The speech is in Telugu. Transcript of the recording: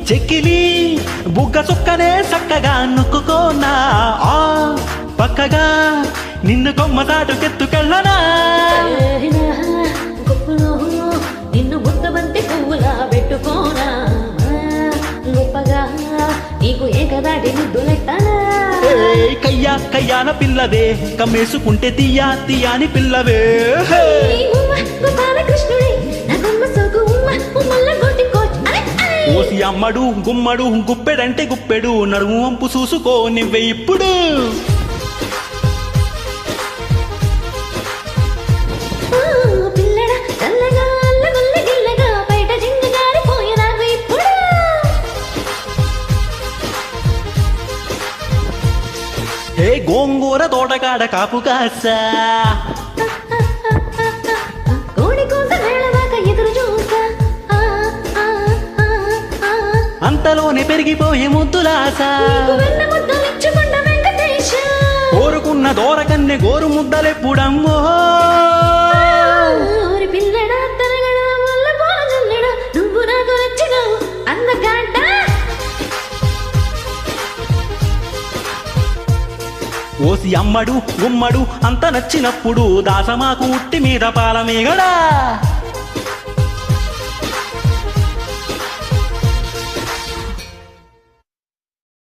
చెక్కిలి బుగ్గ చుక్కనే చక్కగా నొక్కుకోనా ఆ పక్కగా నిన్ను కొమ్మ చాటుకెత్తుకెళ్ళనా నిన్ను ముద్దబంతి పువ్వులా పెట్టుకోనా గొప్పగా నీకు ఏకదాటి ముద్దులెట్టానా కయ్యా కయ్యాన పిల్లవే కమ్మేసుకుంటే తీయా తీయాని పిల్లవే బాలకృష్ణుడే నా గుమ్మ సోకు ఉమ్మల్ల గోటి కోచ్ ఓసి అమ్మడు గుమ్మడు గుప్పెడంటే గుప్పెడు నడుము వంపు చూసుకో నివ్వే ఇప్పుడు పిల్లడా చల్లగా అల్లగొల్ల గిల్లగా బయట జింగ జారిపోయినావు ఇప్పుడు హే గోంగూర తోటకాడ కాపు కాసా కోడి కూత వేళదాకా ఎదురు చూసా అంతలోనే పెరిగిపోయే ముద్దులాసా వెన్న ముద్దలిచ్చుకున్న వెంకటేశ కోరుకున్న దూరకన్నె గోరు ముద్దలెప్పుడమ్మో ఊరి పిల్లడా తరగడా వల్ల పోల జల్లెడా నువ్వు నాకు నచ్చినావు అందగాడ ఓసి అమ్మడు గుమ్మడు అంత నచ్చినప్పుడు దాసమాకు ఉట్టి మీద పాలమేగడా